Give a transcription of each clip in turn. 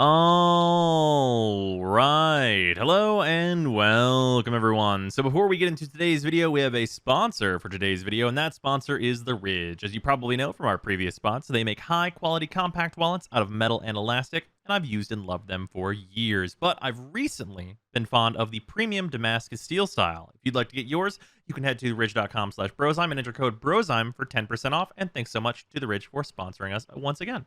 All right. Hello and welcome, everyone. So before we get into today's video, we have a sponsor for today's video, and that sponsor is The Ridge. As you probably know from our previous spots, they make high-quality compact wallets out of metal and elastic, and I've used and loved them for years. But I've recently been fond of the premium Damascus steel style. If you'd like to get yours, you can head to ridge.com/brozime and enter code brozime for 10% off. And thanks so much to The Ridge for sponsoring us once again.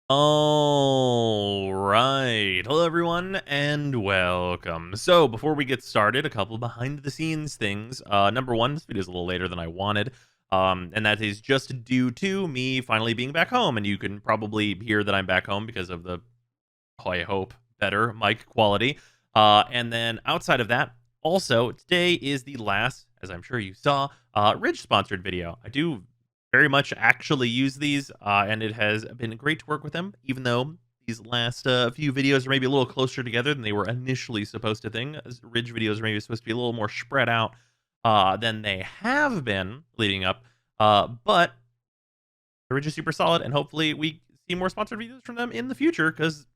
All right. Hello, everyone, and welcome. So, before we get started, a couple behind the scenes things. Number one, this video is a little later than I wanted, and that is just due to me finally being back home. And you can probably hear that I'm back home because of the, I hope, better mic quality. And then outside of that, also, today is the last, as I'm sure you saw, Ridge sponsored video. I do very much actually use these, and it has been great to work with them, even though these last few videos are maybe a little closer together than they were initially supposed to think. Ridge videos are maybe supposed to be a little more spread out than they have been leading up, but the Ridge is super solid, and hopefully we see more sponsored videos from them in the future, because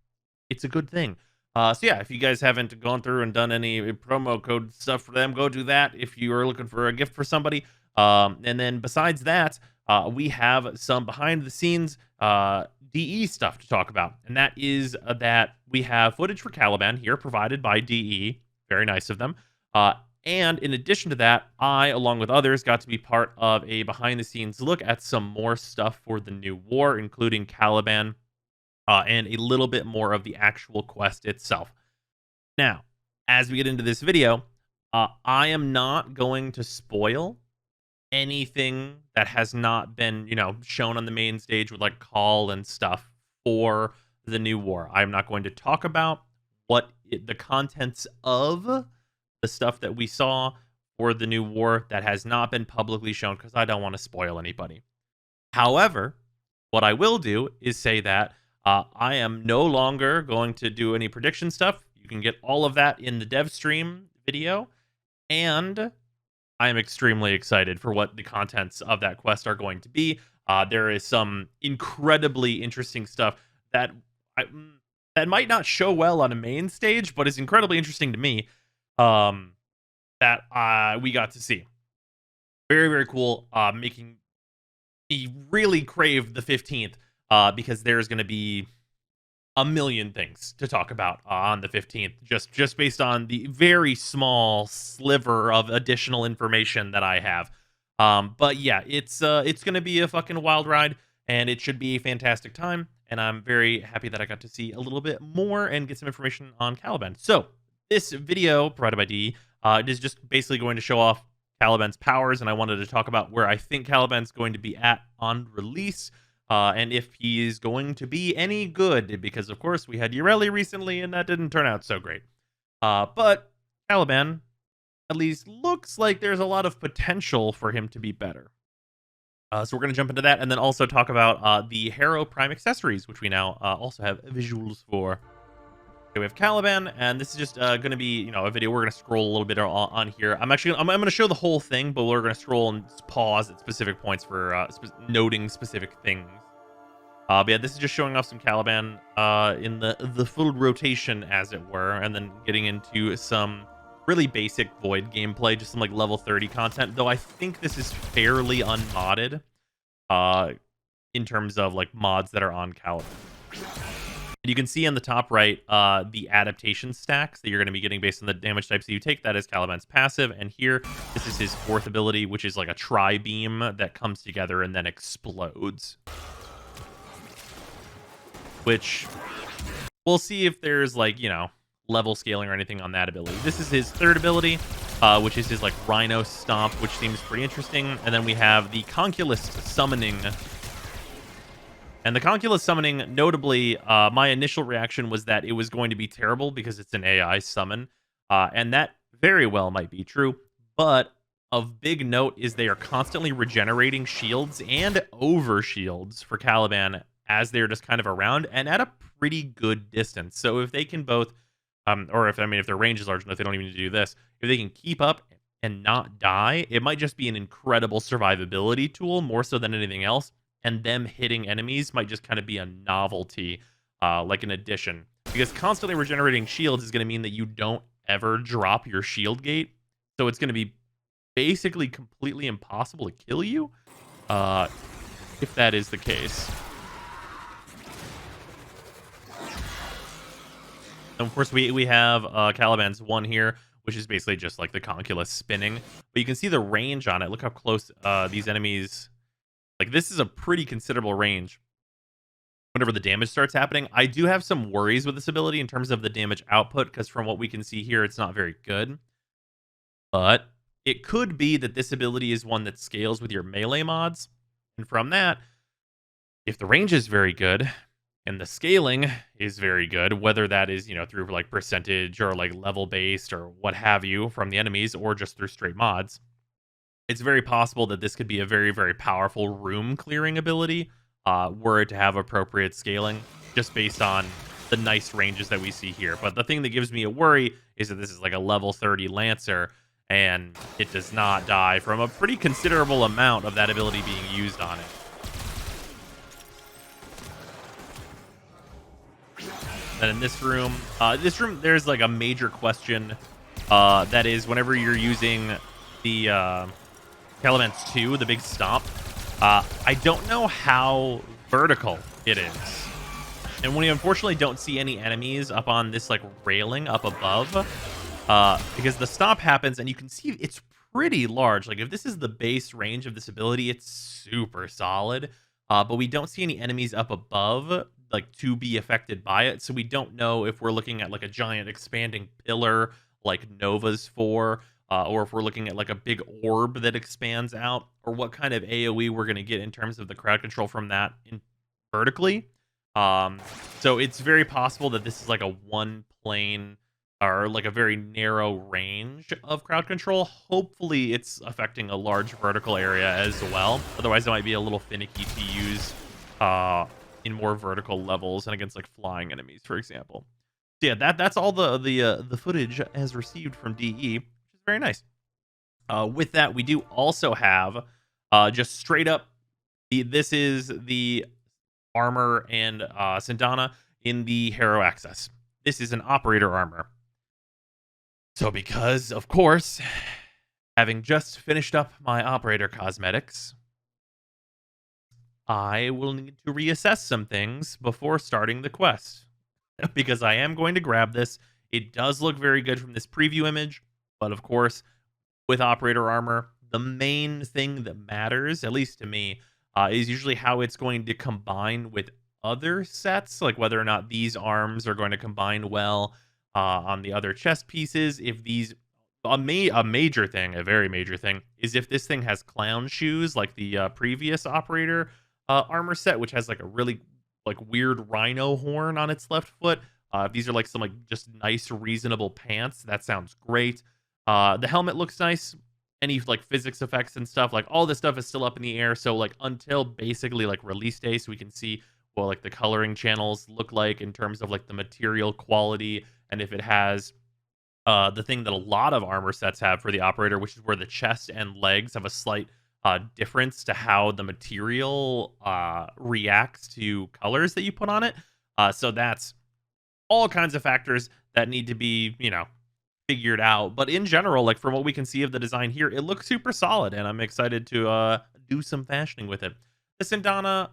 it's a good thing. So yeah, if you guys haven't gone through and done any promo code stuff for them, go do that if you are looking for a gift for somebody. And then besides that, we have some behind the scenes DE stuff to talk about. And that is that we have footage for Caliban here provided by DE. Very nice of them. And in addition to that, I, along with others, got to be part of a behind the scenes look at some more stuff for the new war, including Caliban, and a little bit more of the actual quest itself. Now, as we get into this video, I am not going to spoil anything that has not been, shown on the main stage with like call and stuff for the new war. I'm not going to talk about the contents of the stuff that we saw for the new war that has not been publicly shown, because I don't want to spoil anybody. However, what I will do is say that I am no longer going to do any prediction stuff. You can get all of that in the dev stream video, and I am extremely excited for what the contents of that quest are going to be. There is some incredibly interesting stuff that that might not show well on a main stage, but is incredibly interesting to me, that we got to see. Very, very cool, making me really crave the 15th, because there's going to be a million things to talk about on the 15th, just based on the very small sliver of additional information that I have. But yeah, it's going to be a fucking wild ride, and it should be a fantastic time. And I'm very happy that I got to see a little bit more and get some information on Caliban. So this video provided by DE, it is just basically going to show off Caliban's powers, and I wanted to talk about where I think Caliban's going to be at on release. And if he is going to be any good, because of course we had Ureli recently and that didn't turn out so great. But Caliban at least looks like there's a lot of potential for him to be better. So we're going to jump into that, and then also talk about the Harrow Prime accessories, which we now also have visuals for. Okay, we have Caliban, and this is just going to be, a video. We're going to scroll a little bit on here. I'm going to show the whole thing, but we're going to scroll and pause at specific points for noting specific things. But yeah, this is just showing off some Caliban in the full rotation, as it were, and then getting into some really basic Void gameplay, just some like level 30 content. Though I think this is fairly unmodded in terms of like mods that are on Caliban. And you can see on the top right the adaptation stacks that you're going to be getting based on the damage types that you take. That is Caliban's passive, and here this is his fourth ability, which is like a tri-beam that comes together and then explodes. Which we'll see if there's like, level scaling or anything on that ability. This is his third ability, which is his like Rhino Stomp, which seems pretty interesting. And then we have the Conculus summoning. And the Conculus summoning, notably, my initial reaction was that it was going to be terrible because it's an AI summon. And that very well might be true. But of big note is they are constantly regenerating shields and over shields for Caliban as they're just kind of around and at a pretty good distance. So if they can both, or if their range is large enough, they don't even need to do this. If they can keep up and not die, it might just be an incredible survivability tool more so than anything else. And them hitting enemies might just kind of be a novelty, like an addition. because constantly regenerating shields is going to mean that you don't ever drop your shield gate. So it's going to be basically completely impossible to kill you, uh, if that is the case. And of course, we have Caliban's 1 here, which is basically just like the Conculus spinning. But you can see the range on it. Look how close these enemies... Like, this is a pretty considerable range whenever the damage starts happening. I do have some worries with this ability in terms of the damage output, because from what we can see here, it's not very good. But it could be that this ability is one that scales with your melee mods. And from that, if the range is very good and the scaling is very good, whether that is, through like percentage or like level based or what have you from the enemies, or just through straight mods, it's very possible that this could be a very, very powerful room clearing ability, were it to have appropriate scaling, just based on the nice ranges that we see here. But the thing that gives me a worry is that this is like a level 30 Lancer, and it does not die from a pretty considerable amount of that ability being used on it. And in this room, there's like a major question, that is whenever you're using the Caliban'S 2, the big stomp, I don't know how vertical it is. And we unfortunately don't see any enemies up on this like railing up above, because the stomp happens and you can see it's pretty large. Like, if this is the base range of this ability, it's super solid. But we don't see any enemies up above, like, to be affected by it. So we don't know if we're looking at like a giant expanding pillar like Nova's for, or if we're looking at like a big orb that expands out, or what kind of AoE we're going to get in terms of the crowd control from that vertically. So it's very possible that this is like a one plane or like a very narrow range of crowd control. Hopefully it's affecting a large vertical area as well. Otherwise it might be a little finicky to use in more vertical levels and against like flying enemies, for example. So yeah, that's all the footage as received from DE, which is very nice. With that, we do also have just straight up this is the armor and Sindana in the Harrow access. This is an operator armor. So because, of course, having just finished up my operator cosmetics, I will need to reassess some things before starting the quest. Because I am going to grab this. It does look very good from this preview image, but of course, with operator armor, the main thing that matters, at least to me, is usually how it's going to combine with other sets, like whether or not these arms are going to combine well on the other chest pieces. If these, a major thing, a very major thing, is if this thing has clown shoes, like the previous operator armor set, which has like a really like weird rhino horn on its left foot. These are like some like just nice, reasonable pants. That sounds great. The helmet looks nice. Any like physics effects and stuff, like all this stuff is still up in the air. So like until basically like release day, so we can see what like the coloring channels look like in terms of like the material quality, and if it has the thing that a lot of armor sets have for the operator, which is where the chest and legs have a slight difference to how the material reacts to colors that you put on it. So that's all kinds of factors that need to be, figured out. But in general, like from what we can see of the design here, it looks super solid, and I'm excited to do some fashioning with it. The Sindana,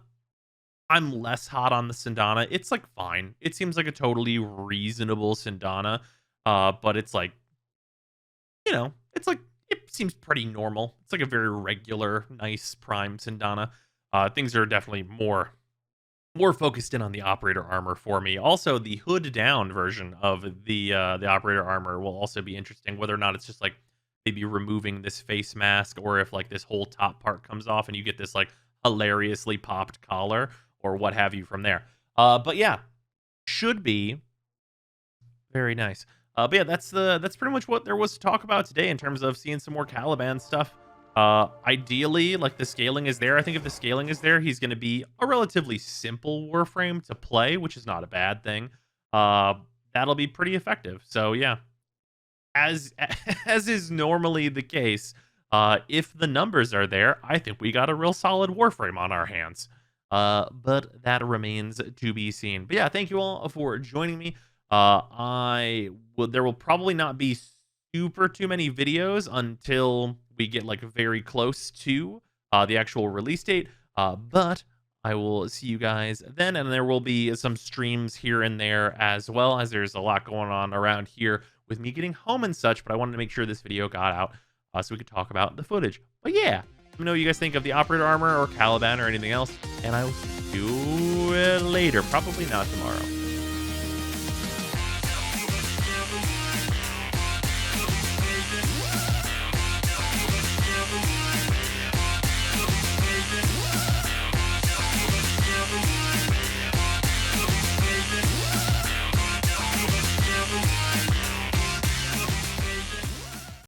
I'm less hot on the Sindana. It's like fine. It seems like a totally reasonable Sindana, but it's like, it's like, it seems pretty normal. It's like a very regular, nice prime Sindana. Things are definitely more focused in on the operator armor for me. Also, the hood down version of the operator armor will also be interesting, whether or not it's just like maybe removing this face mask, or if like this whole top part comes off and you get this like hilariously popped collar or what have you from there. But yeah, should be very nice. But yeah, that's pretty much what there was to talk about today in terms of seeing some more Caliban stuff. Ideally, like the scaling is there. I think if the scaling is there, he's going to be a relatively simple Warframe to play, which is not a bad thing. That'll be pretty effective. So yeah, as as is normally the case, if the numbers are there, I think we got a real solid Warframe on our hands. But that remains to be seen. But yeah, thank you all for joining me. there will probably not be super too many videos until we get like very close to the actual release date. But I will see you guys then, and there will be some streams here and there as well, as there's a lot going on around here with me getting home and such. But I wanted to make sure this video got out so we could talk about the footage. But yeah, let me know what you guys think of the operator armor or Caliban or anything else, and I will see you later. Probably not tomorrow.